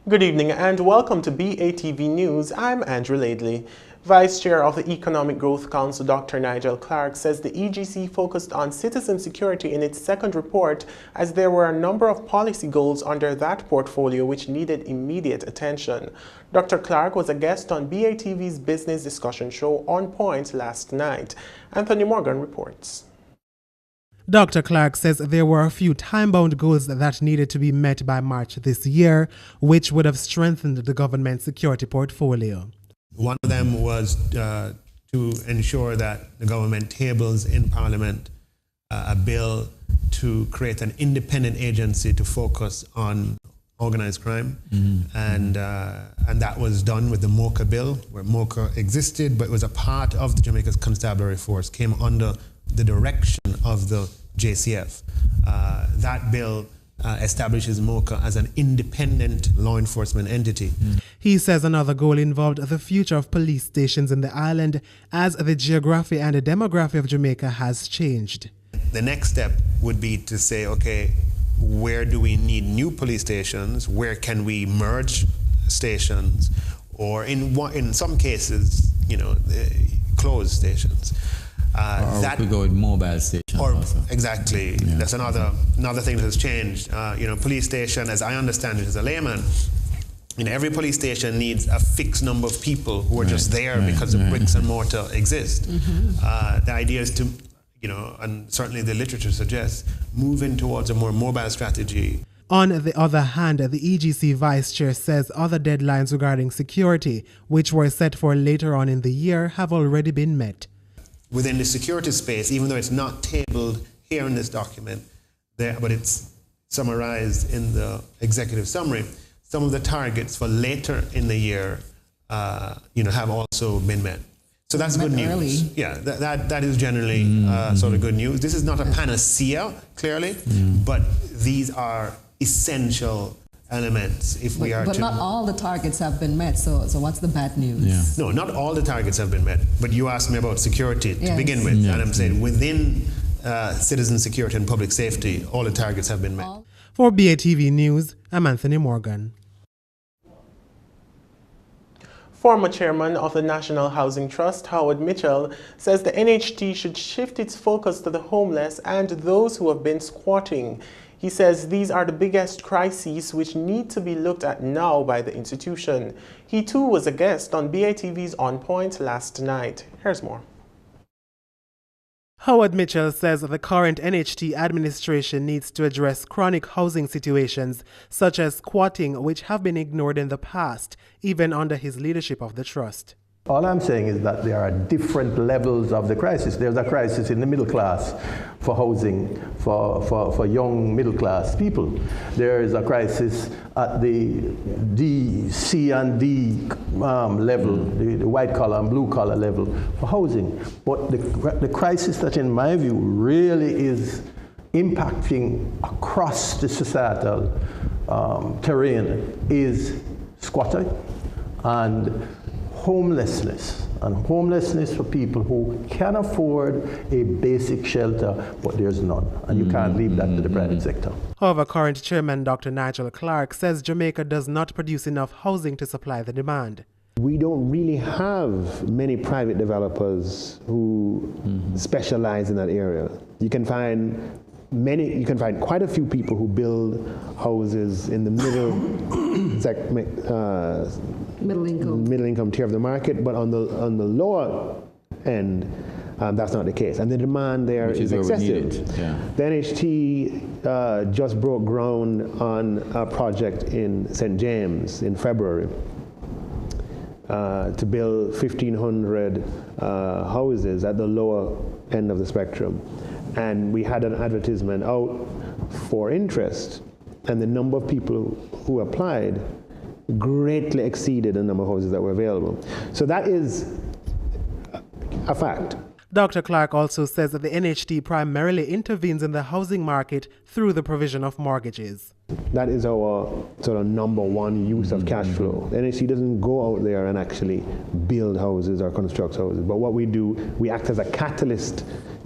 Good evening and welcome to BATV News. I'm Andrew Laidley. Vice Chair of the Economic Growth Council, Dr. Nigel Clark, says the EGC focused on citizen security in its second report as there were a number of policy goals under that portfolio which needed immediate attention. Dr. Clark was a guest on BATV's business discussion show On Point last night. Anthony Morgan reports. Dr. Clark says there were a few time-bound goals that needed to be met by March this year, which would have strengthened the government security portfolio. One of them was to ensure that the government tables in Parliament a bill to create an independent agency to focus on organized crime. And that was done with the MOCA bill, where MOCA existed, but it was a part of the Jamaica's Constabulary Force, came under the direction of the JCF. That bill establishes MOCA as an independent law enforcement entity. He says another goal involved the future of police stations in the island as the geography and the demography of Jamaica has changed. The next step would be to say, okay, where do we need new police stations? Where can we merge stations? Or in some cases, close stations. Or we could go with mobile stations. Also. Exactly. Yeah. That's another thing that has changed. Police station, as I understand it as a layman, every police station needs a fixed number of people who are just there because the bricks and mortar exist. The idea is to, and certainly the literature suggests, moving towards a more mobile strategy. On the other hand, the EGC Vice Chair says other deadlines regarding security, which were set for later on in the year, have already been met. Within the security space, even though it's not tabled here in this document, but it's summarized in the executive summary, some of the targets for later in the year, have also been met. So that's good news. Early. Yeah, that is generally sort of good news. This is not a panacea, clearly, but these are essential elements if we are to... But not all the targets have been met, so what's the bad news? Yeah. No, not all the targets have been met, but you asked me about security to begin with, and I'm saying within citizen security and public safety, all the targets have been met. For BATV News, I'm Anthony Morgan. Former chairman of the National Housing Trust, Howard Mitchell, says the NHT should shift its focus to the homeless and those who have been squatting. He says these are the biggest crises which need to be looked at now by the institution. He too was a guest on BATV's On Point last night. Here's more. Howard Mitchell says the current NHT administration needs to address chronic housing situations such as squatting, which have been ignored in the past, even under his leadership of the trust. All I'm saying is that there are different levels of the crisis. There's a crisis in the middle class for housing for young middle class people. There is a crisis at the D, C and D level, the white collar and blue collar level for housing. But the crisis that in my view really is impacting across the societal terrain is squatting and homelessness for people who can afford a basic shelter, but there's none, and you can't leave that to the private sector. However, current chairman Dr. Nigel Clark says Jamaica does not produce enough housing to supply the demand. We don't really have many private developers who specialize in that area. You can find quite a few people who build houses in the middle income tier of the market, but on the lower end, that's not the case, and the demand there is excessive. The NHT just broke ground on a project in St. James in February to build 1,500 houses at the lower end of the spectrum. And we had an advertisement out for interest, and the number of people who applied greatly exceeded the number of houses that were available. So that is a fact. Dr. Clark also says that the NHT primarily intervenes in the housing market through the provision of mortgages. That is our sort of number one use of cash flow. The NHT doesn't go out there and actually build houses or construct houses, but what we do, we act as a catalyst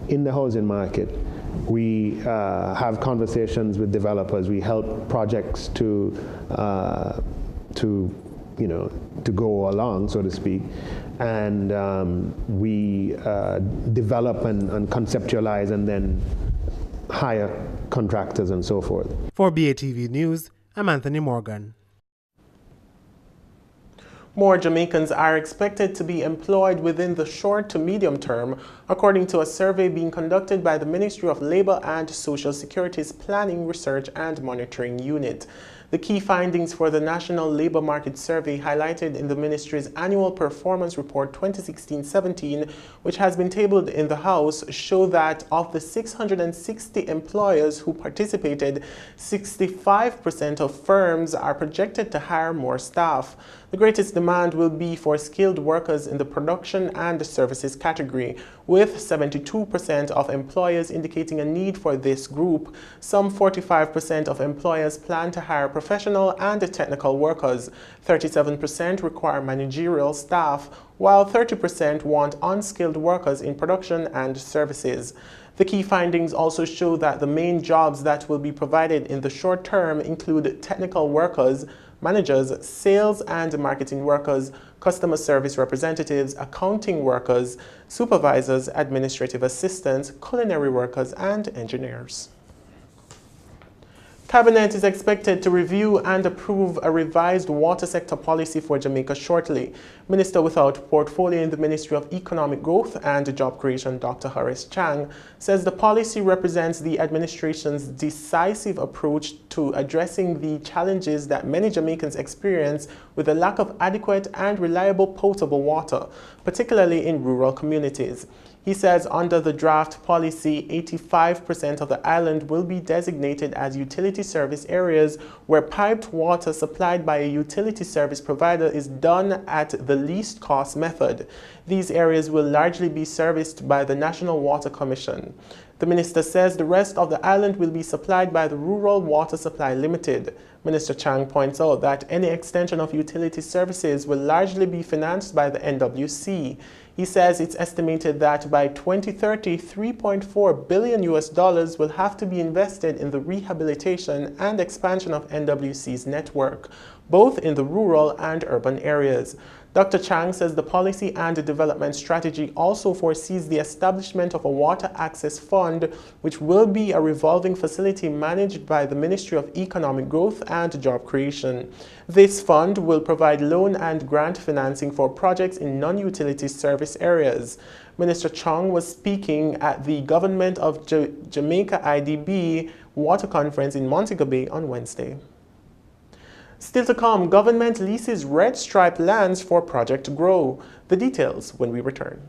in the housing market. We have conversations with developers. We help projects to to go along, so to speak, and we develop and conceptualize and then hire contractors and so forth. For BATV News, I'm Anthony Morgan. More Jamaicans are expected to be employed within the short to medium term, according to a survey being conducted by the Ministry of Labour and Social Security's Planning, Research and Monitoring Unit. The key findings for the National Labour Market Survey highlighted in the Ministry's Annual Performance Report 2016-17, which has been tabled in the House, show that of the 660 employers who participated, 65% of firms are projected to hire more staff. The greatest demand will be for skilled workers in the production and services category, with 72% of employers indicating a need for this group. Some 45% of employers plan to hire professional and technical workers. 37% require managerial staff, while 30% want unskilled workers in production and services. The key findings also show that the main jobs that will be provided in the short term include technical workers, managers, sales and marketing workers, customer service representatives, accounting workers, supervisors, administrative assistants, culinary workers, and engineers. Cabinet is expected to review and approve a revised water sector policy for Jamaica shortly. Minister without portfolio in the Ministry of Economic Growth and Job Creation, Dr. Horace Chang, says the policy represents the administration's decisive approach to addressing the challenges that many Jamaicans experience with the lack of adequate and reliable potable water, particularly in rural communities. He says under the draft policy, 85% of the island will be designated as utility service areas where piped water supplied by a utility service provider is done at the least cost method. These areas will largely be serviced by the National Water Commission. The minister says the rest of the island will be supplied by the Rural Water Supply Limited. Minister Chang points out that any extension of utility services will largely be financed by the NWC. He says it's estimated that by 2030, $3.4 billion will have to be invested in the rehabilitation and expansion of NWC's network, both in the rural and urban areas. Dr. Chang says the policy and development strategy also foresees the establishment of a water access fund, which will be a revolving facility managed by the Ministry of Economic Growth and Job Creation. This fund will provide loan and grant financing for projects in non-utility service areas. Minister Chang was speaking at the Government of Jamaica IDB Water Conference in Montego Bay on Wednesday. Still to come, government leases red stripe lands for Project Grow. The details when we return.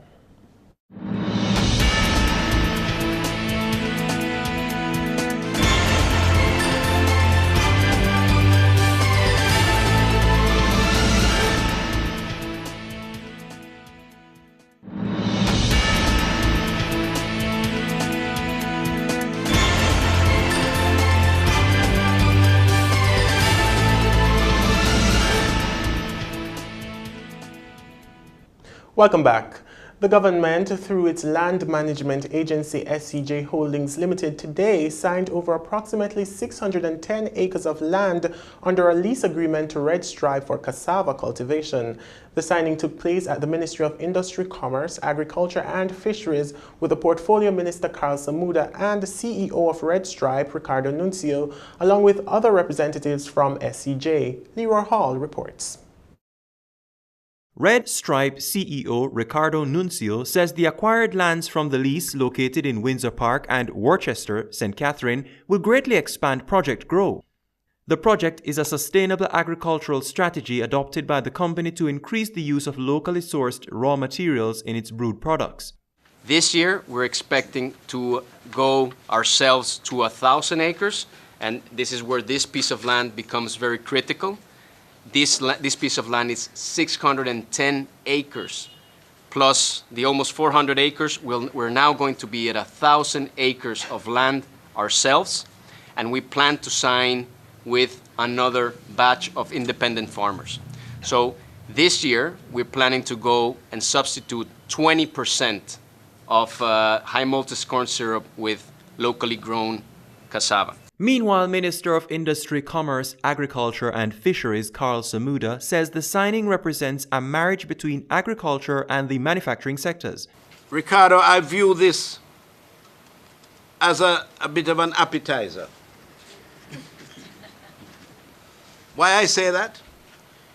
Welcome back. The government, through its land management agency SCJ Holdings Limited, today signed over approximately 610 acres of land under a lease agreement to Red Stripe for cassava cultivation. The signing took place at the Ministry of Industry, Commerce, Agriculture and Fisheries with the Portfolio Minister Carl Samuda and CEO of Red Stripe, Ricardo Nuncio, along with other representatives from SCJ. Leroy Hall reports. Red Stripe CEO Ricardo Nuncio says the acquired lands from the lease located in Windsor Park and Worcester, St. Catherine, will greatly expand Project Grow. The project is a sustainable agricultural strategy adopted by the company to increase the use of locally sourced raw materials in its brewed products. This year, we're expecting to go ourselves to 1,000 acres, and this is where this piece of land becomes very critical. This piece of land is 610 acres, plus the almost 400 acres. We're now going to be at 1,000 acres of land ourselves, and we plan to sign with another batch of independent farmers. So this year, we're planning to go and substitute 20% of high maltose corn syrup with locally grown cassava. Meanwhile, Minister of Industry, Commerce, Agriculture and Fisheries Carl Samuda says the signing represents a marriage between agriculture and the manufacturing sectors. Ricardo, I view this as a bit of an appetizer. Why I say that?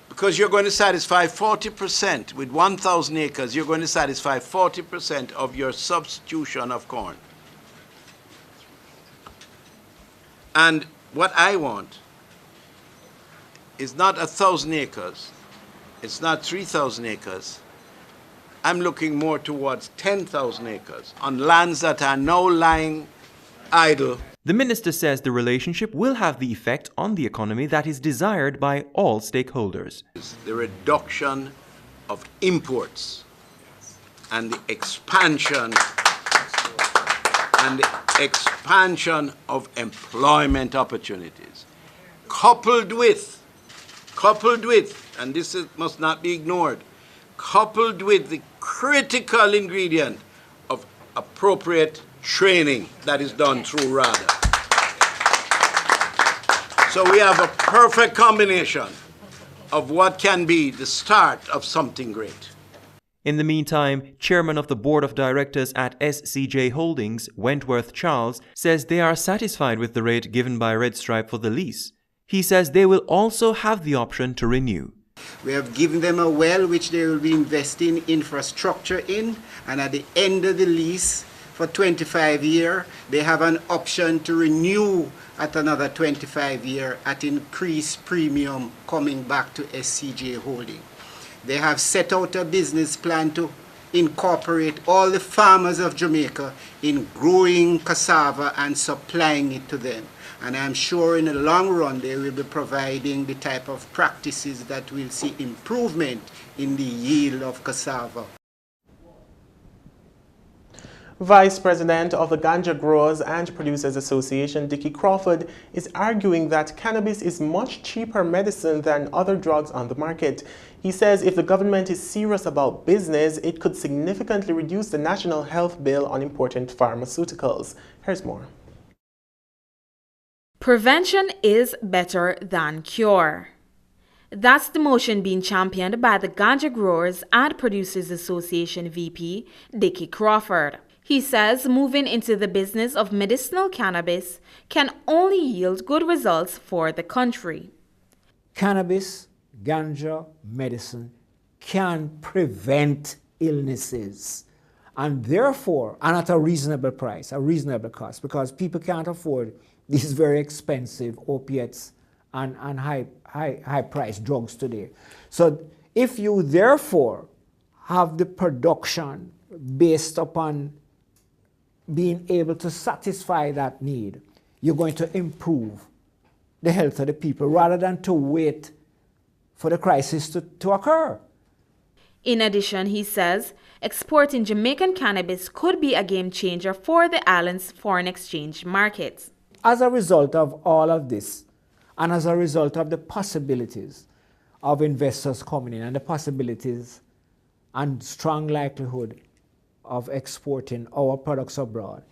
Because you're going to satisfy 40% with 1,000 acres, you're going to satisfy 40% of your substitution of corn. And what I want is not 1,000 acres, it's not 3,000 acres. I'm looking more towards 10,000 acres on lands that are now lying idle. The minister says the relationship will have the effect on the economy that is desired by all stakeholders. The reduction of imports and the expansion of employment opportunities, coupled with, and this must not be ignored, coupled with the critical ingredient of appropriate training that is done through RADA. So we have a perfect combination of what can be the start of something great. In the meantime, Chairman of the Board of Directors at SCJ Holdings, Wentworth Charles, says they are satisfied with the rate given by Red Stripe for the lease. He says they will also have the option to renew. We have given them a well which they will be investing infrastructure in, and at the end of the lease for 25 years, they have an option to renew at another 25 years at increased premium coming back to SCJ Holding. They have set out a business plan to incorporate all the farmers of Jamaica in growing cassava and supplying it to them. And I'm sure in the long run they will be providing the type of practices that will see improvement in the yield of cassava. Vice President of the Ganja Growers and Producers Association, Dickie Crawford, is arguing that cannabis is much cheaper medicine than other drugs on the market. He says if the government is serious about business, it could significantly reduce the National Health Bill on important pharmaceuticals. Here's more. Prevention is better than cure. That's the motion being championed by the Ganja Growers and Producers Association VP, Dickie Crawford. He says moving into the business of medicinal cannabis can only yield good results for the country. Cannabis, ganja, medicine can prevent illnesses, and therefore, and at a reasonable price, a reasonable cost, because people can't afford these very expensive opiates and high-priced drugs today. So if you therefore have the production based upon being able to satisfy that need, you're going to improve the health of the people rather than to wait for the crisis to occur. In addition, he says, exporting Jamaican cannabis could be a game changer for the island's foreign exchange markets. As a result of all of this, and as a result of the possibilities of investors coming in and the possibilities and strong likelihood of exporting our products abroad,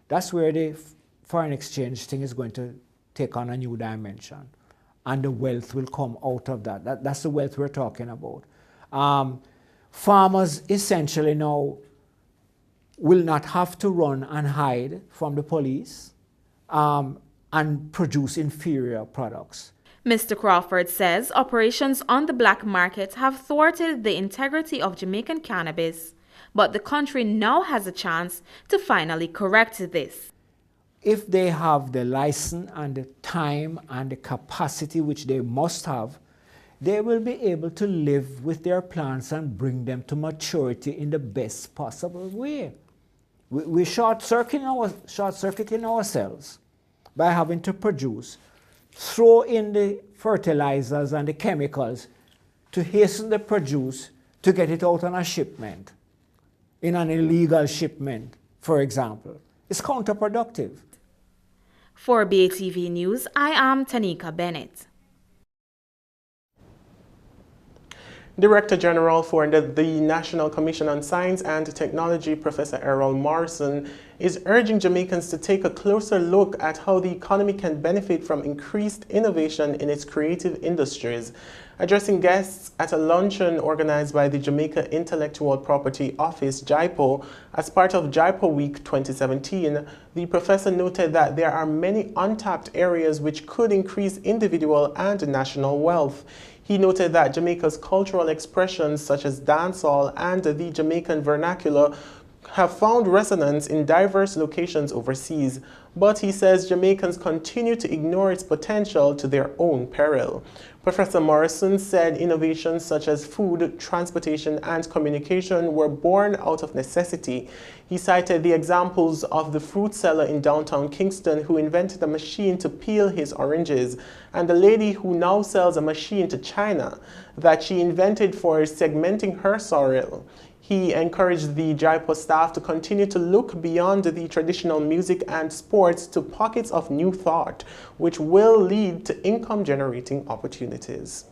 that's where the foreign exchange thing is going to take on a new dimension. And the wealth will come out of that. That's the wealth we're talking about. Farmers essentially now will not have to run and hide from the police and produce inferior products. Mr. Crawford says operations on the black market have thwarted the integrity of Jamaican cannabis, but the country now has a chance to finally correct this. If they have the license and the time and the capacity, which they must have, they will be able to live with their plants and bring them to maturity in the best possible way. We're short-circuiting ourselves by having to produce, throw in the fertilizers and the chemicals to hasten the produce to get it out on a shipment, in an illegal shipment, for example. It's counterproductive. For BATV News, I am Tanika Bennett. Director General for the National Commission on Science and Technology, Professor Errol Morrison, is urging Jamaicans to take a closer look at how the economy can benefit from increased innovation in its creative industries. Addressing guests at a luncheon organized by the Jamaica Intellectual Property Office, JIPO, as part of JIPO Week 2017, the professor noted that there are many untapped areas which could increase individual and national wealth. He noted that Jamaica's cultural expressions such as dancehall and the Jamaican vernacular have found resonance in diverse locations overseas, but he says Jamaicans continue to ignore its potential to their own peril. Professor Morrison said innovations such as food, transportation, and communication were born out of necessity. He cited the examples of the fruit seller in downtown Kingston who invented a machine to peel his oranges, and the lady who now sells a machine to China that she invented for segmenting her sorrel. He encouraged the JIPO staff to continue to look beyond the traditional music and sports to pockets of new thought, which will lead to income-generating opportunities.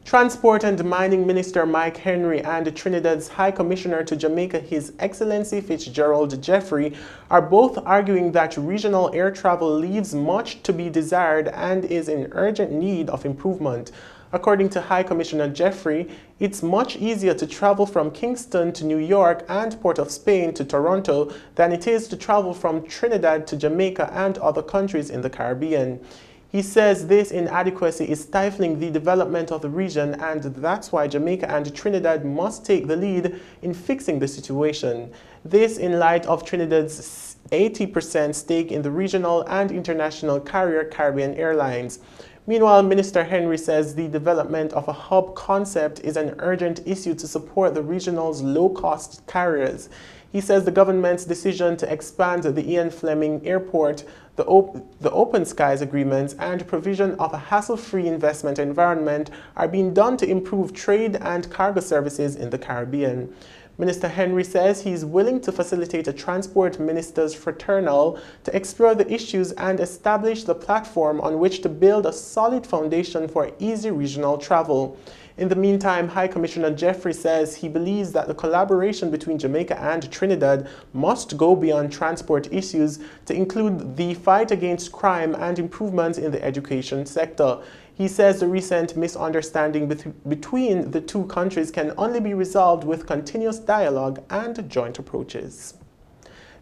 Transport and Mining Minister Mike Henry and Trinidad's High Commissioner to Jamaica, His Excellency Fitzgerald Jeffrey, are both arguing that regional air travel leaves much to be desired and is in urgent need of improvement. According to High Commissioner Jeffrey, it's much easier to travel from Kingston to New York and Port of Spain to Toronto than it is to travel from Trinidad to Jamaica and other countries in the Caribbean. He says this inadequacy is stifling the development of the region, and that's why Jamaica and Trinidad must take the lead in fixing the situation. This in light of Trinidad's 80% stake in the regional and international carrier Caribbean Airlines. Meanwhile, Minister Henry says the development of a hub concept is an urgent issue to support the regional's low-cost carriers. He says the government's decision to expand the Ian Fleming Airport, the Open Skies Agreement, and provision of a hassle-free investment environment are being done to improve trade and cargo services in the Caribbean. Minister Henry says he's willing to facilitate a transport ministers fraternal to explore the issues and establish the platform on which to build a solid foundation for easy regional travel. In the meantime, High Commissioner Jeffrey says he believes that the collaboration between Jamaica and Trinidad must go beyond transport issues to include the fight against crime and improvements in the education sector. He says the recent misunderstanding between the two countries can only be resolved with continuous dialogue and joint approaches.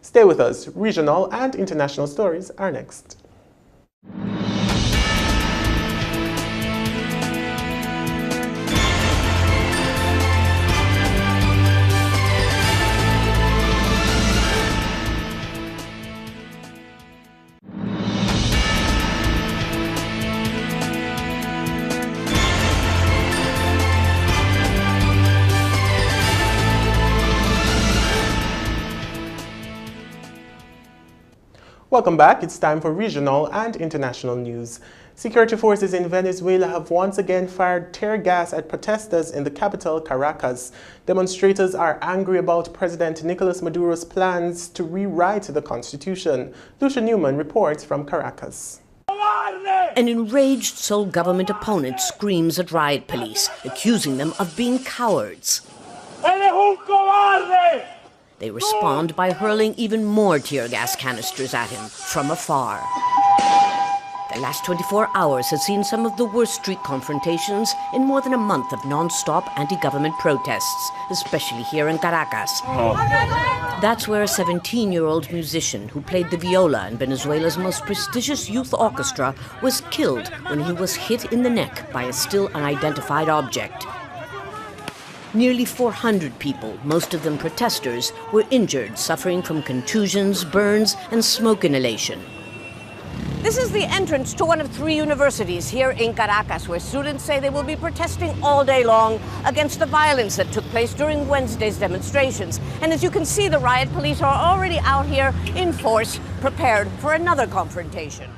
Stay with us. Regional and international stories are next. Welcome back. It's time for regional and international news. Security forces in Venezuela have once again fired tear gas at protesters in the capital, Caracas. Demonstrators are angry about President Nicolas Maduro's plans to rewrite the constitution. Lucia Newman reports from Caracas. An enraged Seoul government opponent screams at riot police, accusing them of being cowards. They respond by hurling even more tear gas canisters at him from afar. The last 24 hours has seen some of the worst street confrontations in more than a month of non-stop anti-government protests, especially here in Caracas. That's where a 17-year-old musician who played the viola in Venezuela's most prestigious youth orchestra was killed when he was hit in the neck by a still unidentified object. Nearly 400 people, most of them protesters, were injured, suffering from contusions, burns, and smoke inhalation. This is the entrance to one of 3 universities here in Caracas, where students say they will be protesting all day long against the violence that took place during Wednesday's demonstrations. And as you can see, the riot police are already out here in force, prepared for another confrontation.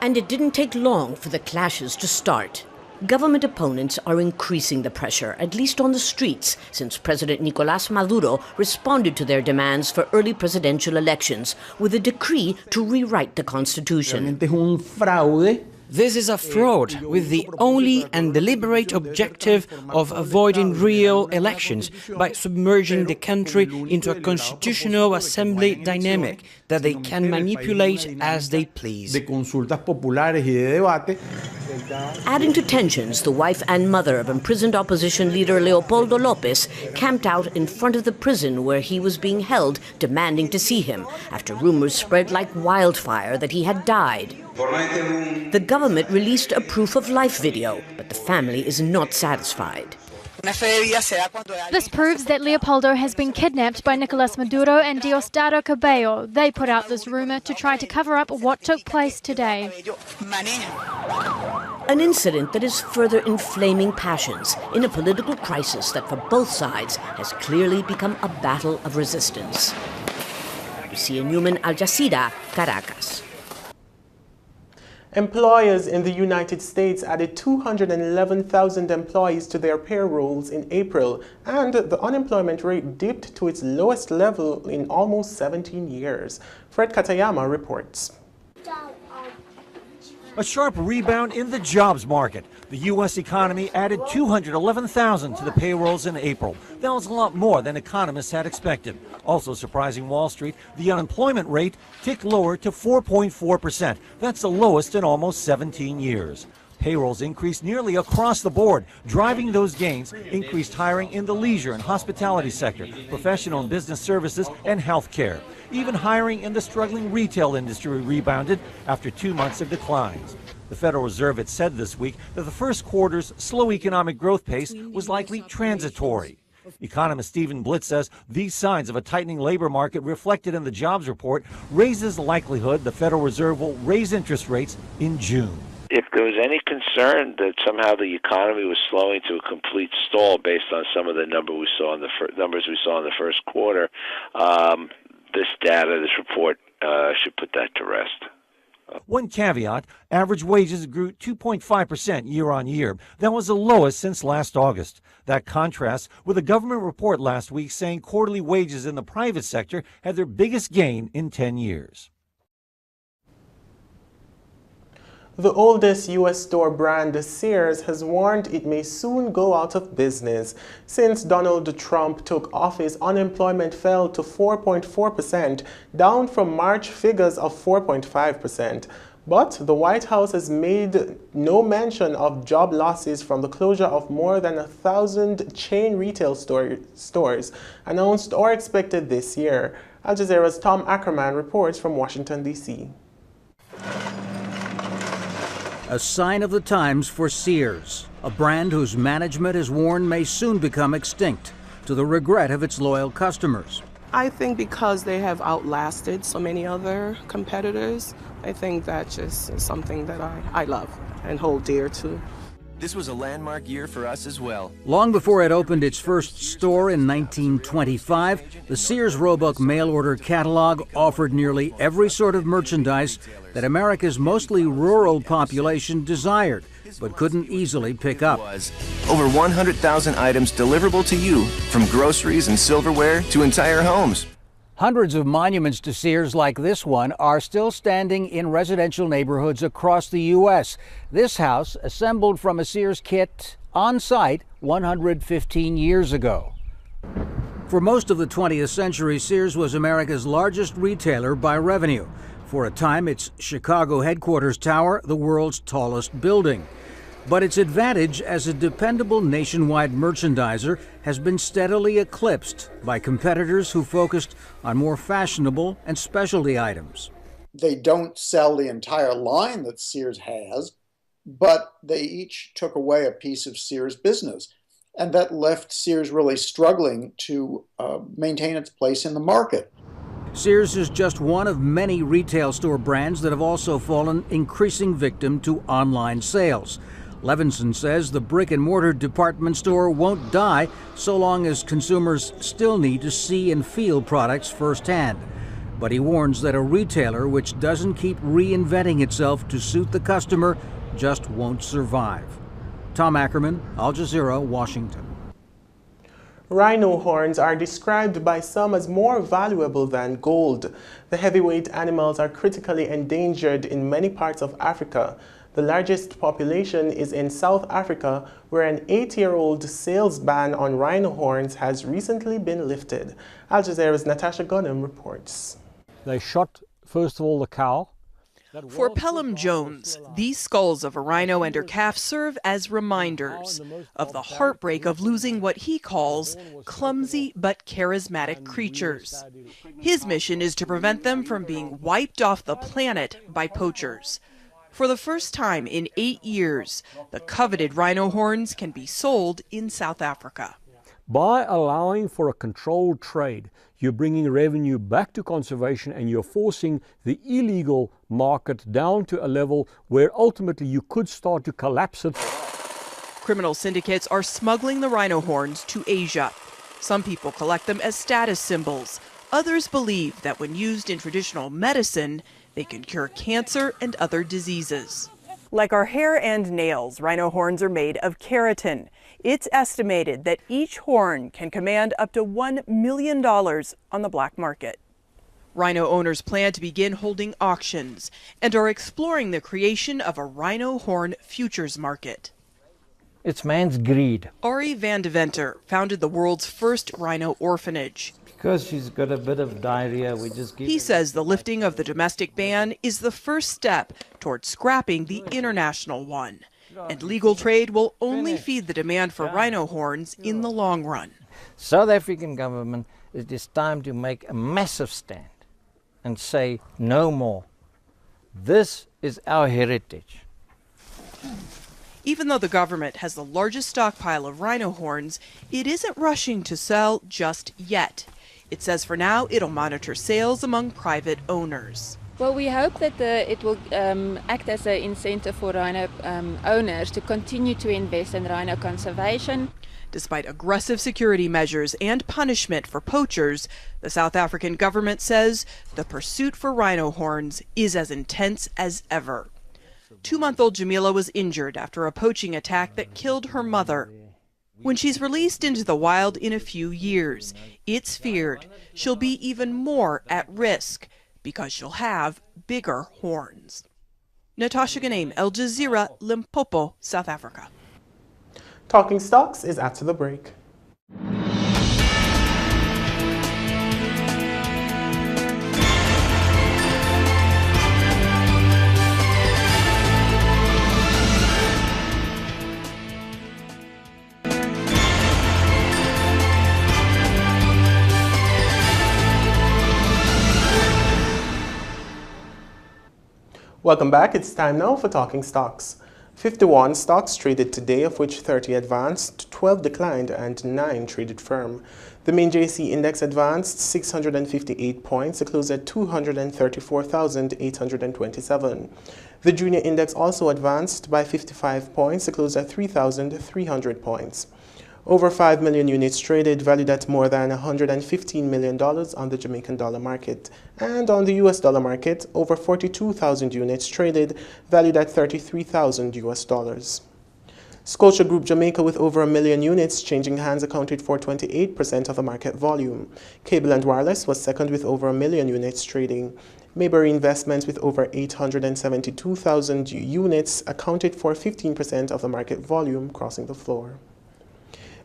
And it didn't take long for the clashes to start. Government opponents are increasing the pressure, at least on the streets, since President Nicolás Maduro responded to their demands for early presidential elections with a decree to rewrite the constitution. This is a fraud with the only and deliberate objective of avoiding real elections by submerging the country into a constitutional assembly dynamic that they can manipulate as they please. Adding to tensions, the wife and mother of imprisoned opposition leader Leopoldo López camped out in front of the prison where he was being held, demanding to see him, after rumors spread like wildfire that he had died. The government released a proof of life video, but the family is not satisfied. This proves that Leopoldo has been kidnapped by Nicolas Maduro and Diosdado Cabello. They put out this rumor to try to cover up what took place today. An incident that is further inflaming passions in a political crisis that for both sides has clearly become a battle of resistance. Lucia Newman, Al Jazeera, Caracas. Employers in the United States added 211,000 employees to their payrolls in April, and the unemployment rate dipped to its lowest level in almost 17 years. Fred Katayama reports. A sharp rebound in the jobs market. The U.S. economy added 211,000 to the payrolls in April. That was a lot more than economists had expected. Also surprising Wall Street, the unemployment rate ticked lower to 4.4%. That's the lowest in almost 17 years. Payrolls increased nearly across the board. Driving those gains, increased hiring in the leisure and hospitality sector, professional and business services, and health care. Even hiring in the struggling retail industry rebounded after 2 months of declines. The Federal Reserve had said this week that the first quarter's slow economic growth pace was likely transitory. Economist Stephen Blitz says these signs of a tightening labor market reflected in the jobs report raises the likelihood the Federal Reserve will raise interest rates in June. If there was any concern that somehow the economy was slowing to a complete stall based on some of the numbers we saw in the first quarter, this data, this report, should put that to rest. One caveat, average wages grew 2.5% year on year. That was the lowest since last August. That contrasts with a government report last week saying quarterly wages in the private sector had their biggest gain in 10 years. The oldest U.S. store brand, Sears, has warned it may soon go out of business. Since Donald Trump took office, unemployment fell to 4.4%, down from March figures of 4.5%. But the White House has made no mention of job losses from the closure of more than 1,000 chain retail stores announced or expected this year. Al Jazeera's Tom Ackerman reports from Washington, D.C. A sign of the times for Sears, a brand whose management has warned may soon become extinct, to the regret of its loyal customers. I think because they have outlasted so many other competitors, I think that just is something that I love and hold dear to. This was a landmark year for us as well. Long before it opened its first store in 1925, the Sears Roebuck mail-order catalog offered nearly every sort of merchandise that America's mostly rural population desired, but couldn't easily pick up. Over 100,000 items deliverable to you, from groceries and silverware to entire homes. Hundreds of monuments to Sears like this one are still standing in residential neighborhoods across the U.S. This house, assembled from a Sears kit on site 115 years ago. For most of the 20th century, Sears was America's largest retailer by revenue. For a time, its Chicago headquarters tower, the world's tallest building. But its advantage as a dependable nationwide merchandiser has been steadily eclipsed by competitors who focused on more fashionable and specialty items. They don't sell the entire line that Sears has, but they each took away a piece of Sears' business. And that left Sears really struggling to maintain its place in the market. Sears is just one of many retail store brands that have also fallen increasing victim to online sales. Levinson says the brick-and-mortar department store won't die so long as consumers still need to see and feel products firsthand. But he warns that a retailer which doesn't keep reinventing itself to suit the customer just won't survive. Tom Ackerman, Al Jazeera, Washington. Rhino horns are described by some as more valuable than gold. The heavyweight animals are critically endangered in many parts of Africa. The largest population is in South Africa, where an 8-year-old sales ban on rhino horns has recently been lifted. Al Jazeera's Natasha Gunham reports. They shot, first of all, the cow. For Pelham Jones, these skulls of a rhino and her calf serve as reminders of the heartbreak of losing what he calls clumsy but charismatic creatures. His mission is to prevent them from being wiped off the planet by poachers. For the first time in 8 years, the coveted rhino horns can be sold in South Africa. By allowing for a controlled trade, you're bringing revenue back to conservation and you're forcing the illegal market down to a level where ultimately you could start to collapse it. Criminal syndicates are smuggling the rhino horns to Asia. Some people collect them as status symbols. Others believe that when used in traditional medicine, they can cure cancer and other diseases. Like our hair and nails, rhino horns are made of keratin. It's estimated that each horn can command up to $1 million on the black market. Rhino owners plan to begin holding auctions and are exploring the creation of a rhino horn futures market. It's man's greed. Ari van de Venter founded the world's first rhino orphanage. Because she's got a bit of diarrhea, we just give He says the lifting of the domestic ban is the first step toward scrapping the international one. And legal trade will only feed the demand for rhino horns in the long run. South African government, it is time to make a massive stand and say no more. This is our heritage. Even though the government has the largest stockpile of rhino horns, it isn't rushing to sell just yet. It says for now it'll monitor sales among private owners. Well, we hope that it will act as an incentive for rhino owners to continue to invest in rhino conservation. Despite aggressive security measures and punishment for poachers, the South African government says the pursuit for rhino horns is as intense as ever. 2-month-old Jamila was injured after a poaching attack that killed her mother. When she's released into the wild in a few years, it's feared she'll be even more at risk because she'll have bigger horns. Natasha Gunham, Al Jazeera, Limpopo, South Africa. Talking Stocks is after the break. Welcome back. It's time now for Talking Stocks. 51 stocks traded today, of which 30 advanced, 12 declined, and 9 traded firm. The main JC index advanced 658 points to close at 234,827. The junior index also advanced by 55 points to close at 3,300 points. Over 5 million units traded, valued at more than $115 million on the Jamaican dollar market. And on the US dollar market, over 42,000 units traded, valued at $33,000 US. Scotia Group Jamaica, with over 1 million units changing hands, accounted for 28% of the market volume. Cable and Wireless was second with over 1 million units trading. Mayberry Investments, with over 872,000 units, accounted for 15% of the market volume, crossing the floor.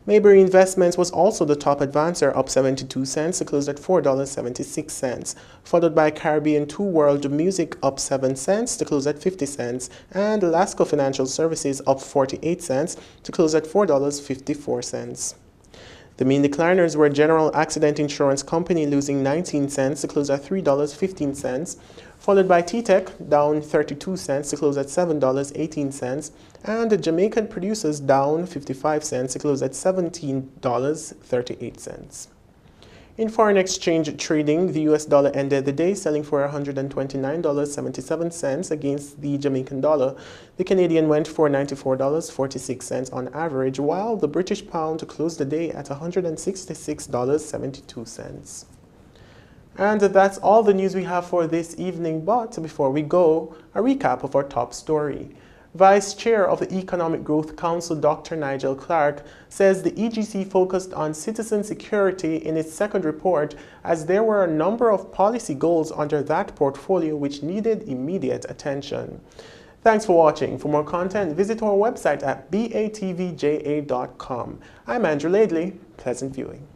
Mayberry Investments was also the top advancer, up 72 cents to close at $4.76, followed by Caribbean 2 World Music, up 7 cents to close at 50 cents, and Lasco Financial Services, up 48 cents to close at $4.54. The main decliners were General Accident Insurance Company, losing 19 cents to close at $3.15, followed by T-Tech, down 32 cents to close at $7.18, and the Jamaican Producers, down 55 cents to close at $17.38. In foreign exchange trading, the US dollar ended the day selling for $129.77 against the Jamaican dollar. The Canadian went for $94.46 on average, while the British pound closed the day at $166.72. And that's all the news we have for this evening, but before we go, a recap of our top story. Vice Chair of the Economic Growth Council, Dr. Nigel Clark, says the EGC focused on citizen security in its second report, as there were a number of policy goals under that portfolio which needed immediate attention. Thanks for watching. For more content, visit our website at batvja.com. I'm Andrew Laidley. Pleasant viewing.